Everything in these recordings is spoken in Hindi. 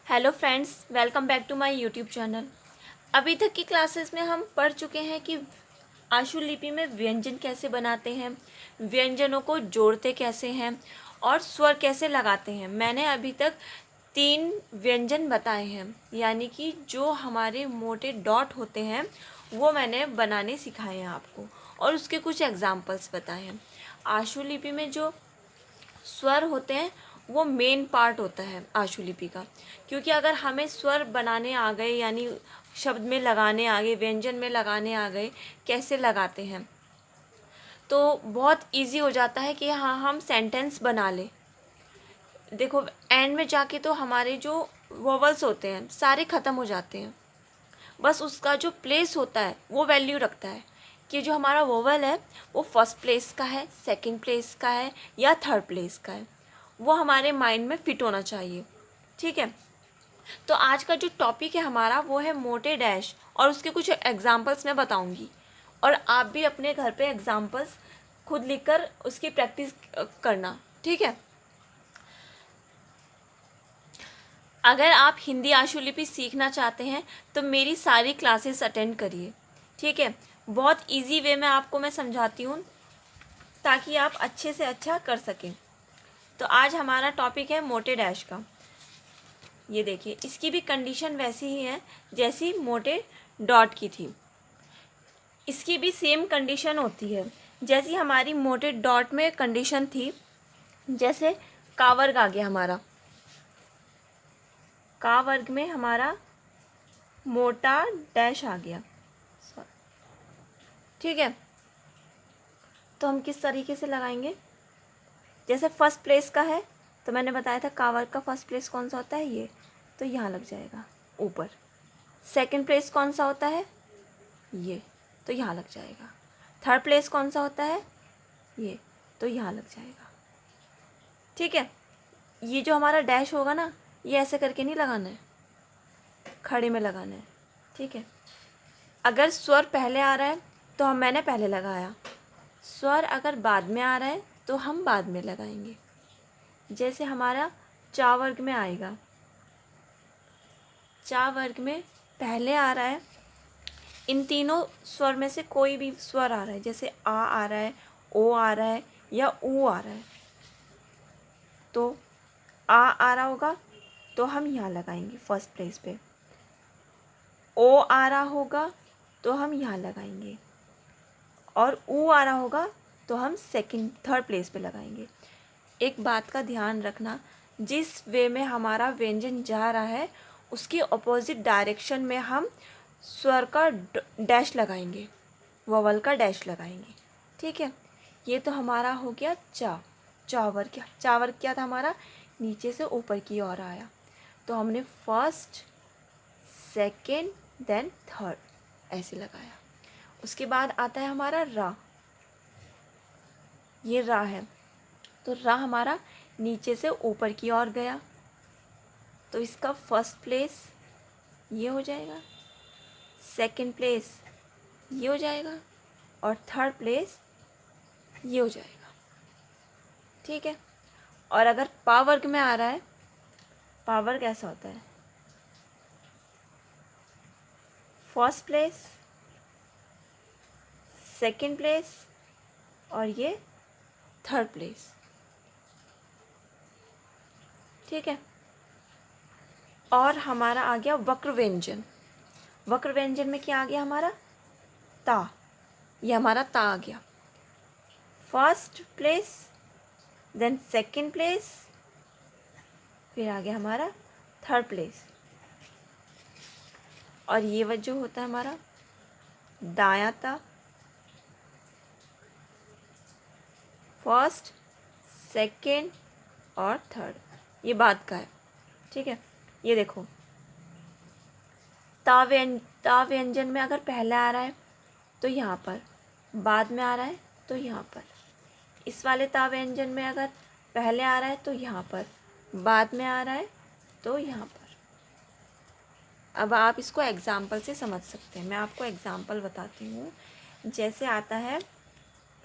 Hello friends, welcome back to my YouTube channel. अभी तक की क्लासेस में हम पढ़ चुके हैं कि आशुलिपि में व्यंजन कैसे बनाते हैं, व्यंजनों को जोड़ते कैसे हैं और स्वर कैसे लगाते हैं। मैंने अभी तक 3 व्यंजन बताए हैं, यानी कि जो हमारे मोटे डॉट होते हैं वो मैंने बनाने सिखाए हैं आपको, और उसके कुछ एग्जाम्पल्स बताए हैं। आशुलिपि में जो स्वर होते हैं वो मेन पार्ट होता है आशुलिपि का, क्योंकि अगर हमें स्वर बनाने आ गए, यानी शब्द में लगाने आ गए, व्यंजन में लगाने आ गए, कैसे लगाते हैं, तो बहुत इजी हो जाता है कि हाँ हम सेंटेंस बना लें। देखो एंड में जाके तो हमारे जो वोवल्स होते हैं सारे ख़त्म हो जाते हैं, बस उसका जो प्लेस होता है वो वैल्यू रखता है कि जो हमारा वोवल है वो फर्स्ट प्लेस का है, सेकंड प्लेस का है या थर्ड प्लेस का है, वो हमारे माइंड में फिट होना चाहिए। ठीक है, तो आज का जो टॉपिक है हमारा वो है मोटे डैश, और उसके कुछ एग्जांपल्स मैं बताऊंगी, और आप भी अपने घर पे एग्जांपल्स खुद लिखकर उसकी प्रैक्टिस करना। ठीक है, अगर आप हिंदी आशुलिपि सीखना चाहते हैं तो मेरी सारी क्लासेस अटेंड करिए। ठीक है, बहुत इजी वे में आपको मैं समझाती हूँ ताकि आप अच्छे से अच्छा कर सकें। तो आज हमारा टॉपिक है मोटे डैश का। ये देखिए, इसकी भी कंडीशन वैसी ही है जैसी मोटे डॉट की थी। इसकी भी सेम कंडीशन होती है जैसी हमारी मोटे डॉट में कंडीशन थी। जैसे का वर्ग आ गया हमारा, का वर्ग में हमारा मोटा डैश आ गया। ठीक है, तो हम किस तरीके से लगाएंगे। जैसे फर्स्ट प्लेस का है तो मैंने बताया था का वर्ग का फर्स्ट प्लेस कौन सा होता है, ये, तो यहाँ लग जाएगा ऊपर। सेकंड प्लेस कौन सा होता है, ये, तो यहाँ लग जाएगा। थर्ड प्लेस कौन सा होता है, ये, तो यहाँ लग जाएगा। ठीक है, ये जो हमारा डैश होगा ना, ये ऐसे करके नहीं लगाना है, खड़े में लगाना है। ठीक है, अगर स्वर पहले आ रहा है तो मैंने पहले लगाया, स्वर अगर बाद में आ रहा है तो हम बाद में लगाएंगे। जैसे हमारा चा वर्ग में आएगा, चा वर्ग में पहले आ रहा है, इन तीनों स्वर में से कोई भी स्वर आ रहा है, जैसे आ रहा है, ओ आ रहा है या ऊ आ रहा है, तो आ रहा होगा तो हम यहाँ लगाएंगे फर्स्ट प्लेस पे। ओ आ रहा होगा तो हम यहाँ लगाएंगे, और ऊ आ रहा होगा तो हम थर्ड प्लेस पे लगाएंगे। एक बात का ध्यान रखना, जिस वे में हमारा व्यंजन जा रहा है उसके ऑपोजिट डायरेक्शन में हम स्वर का डैश लगाएंगे, वोवल का डैश लगाएंगे। ठीक है, ये तो हमारा हो गया चा। चावर क्या था हमारा, नीचे से ऊपर की ओर आया, तो हमने फर्स्ट, सेकेंड, देन थर्ड ऐसे लगाया। उसके बाद आता है हमारा रा, ये रा है, तो रा हमारा नीचे से ऊपर की ओर गया, तो इसका फर्स्ट प्लेस ये हो जाएगा, सेकंड प्लेस ये हो जाएगा, और थर्ड प्लेस ये हो जाएगा। ठीक है, और अगर पा वर्ग में आ रहा है, पा वर्ग ऐसा होता है, फर्स्ट प्लेस, सेकंड प्लेस, और ये थर्ड प्लेस। ठीक है, और हमारा आ गया वक्र व्यंजन। वक्र व्यंजन में क्या आ गया हमारा, ता, ये हमारा ता आ गया, first place, then second place, फिर आ गया हमारा थर्ड प्लेस। और ये वह जो होता है हमारा दायां ता, फर्स्ट, सेकंड और थर्ड, ये बाद का है। ठीक है, ये देखो ता व्यंजन में अगर पहले आ रहा है तो यहाँ पर, बाद में आ रहा है तो यहाँ पर। इस वाले ता व्यंजन में अगर पहले आ रहा है तो यहाँ पर, बाद में आ रहा है तो यहाँ पर। अब आप इसको एग्ज़ाम्पल से समझ सकते हैं, मैं आपको एग्ज़ाम्पल बताती हूँ। जैसे आता है,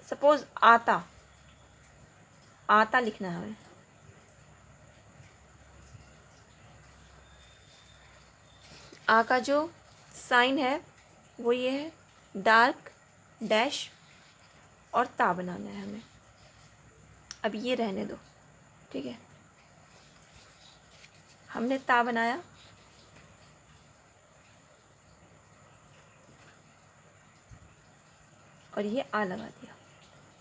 सपोज़ आता, आता लिखना है हमें, आ का जो साइन है वो ये है, डार्क डैश और ता बनाना है हमें। अब ये रहने दो, ठीक है। हमने ता बनाया, और ये आ लगा दिया।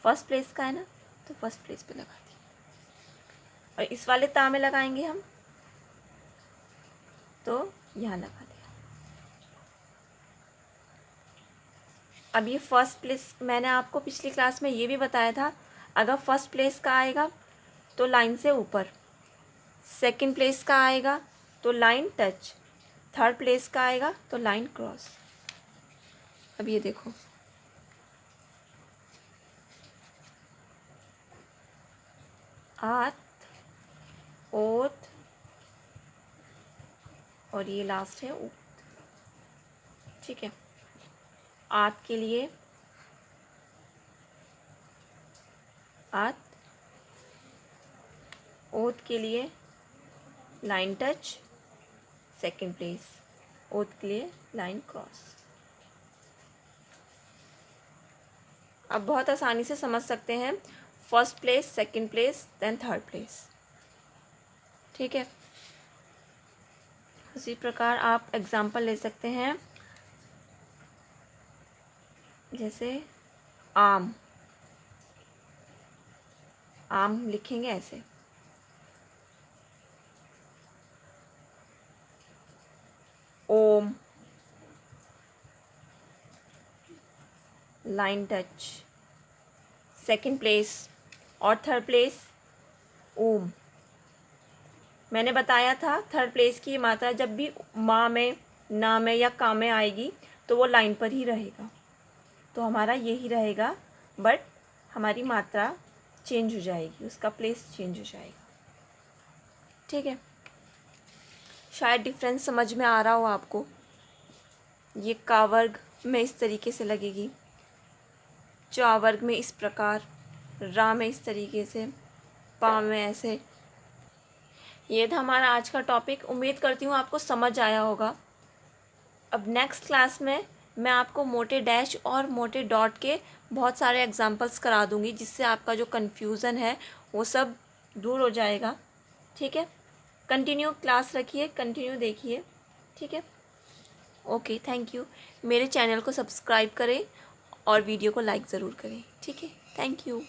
फर्स्ट प्लेस का है ना, तो फर्स्ट प्लेस पे लगा दिया। और इस वाले ता में लगाएंगे हम, तो यहाँ लगा दिया। अब ये फर्स्ट प्लेस, मैंने आपको पिछली क्लास में ये भी बताया था, अगर फर्स्ट प्लेस का आएगा तो लाइन से ऊपर, सेकंड प्लेस का आएगा तो लाइन टच, थर्ड प्लेस का आएगा तो लाइन क्रॉस। अब ये देखो, आत, ओत, और ये लास्ट है ऊत, ठीक है। आत के लिए आत, ओत के लिए लाइन टच, सेकंड प्लेस, ओत के लिए लाइन क्रॉस। अब बहुत आसानी से समझ सकते हैं, first place, second place, then third place, ठीक है। उसी प्रकार आप एग्जाम्पल ले सकते हैं, जैसे आम, आम लिखेंगे ऐसे, ओम, लाइन टच, सेकंड प्लेस और थर्ड प्लेस ओम। मैंने बताया था थर्ड प्लेस की मात्रा जब भी माँ में, ना में या का में आएगी तो वो लाइन पर ही रहेगा, तो हमारा यही रहेगा, बट हमारी मात्रा चेंज हो जाएगी, उसका प्लेस चेंज हो जाएगा, ठीक है। शायद डिफरेंस समझ में आ रहा हो आपको। ये का वर्ग में इस तरीके से लगेगी, चा वर्ग में इस प्रकार, रा में इस तरीके से, पा में ऐसे। ये था हमारा आज का टॉपिक। उम्मीद करती हूँ आपको समझ आया होगा। अब नेक्स्ट क्लास में मैं आपको मोटे डैश और मोटे डॉट के बहुत सारे एग्जांपल्स करा दूँगी, जिससे आपका जो कन्फ्यूज़न है वो सब दूर हो जाएगा, ठीक है। कंटिन्यू क्लास रखिए, कंटिन्यू देखिए, ठीक है। Okay, thank you. मेरे चैनल को सब्सक्राइब करें और वीडियो को लाइक ज़रूर करें, ठीक है। Thank you.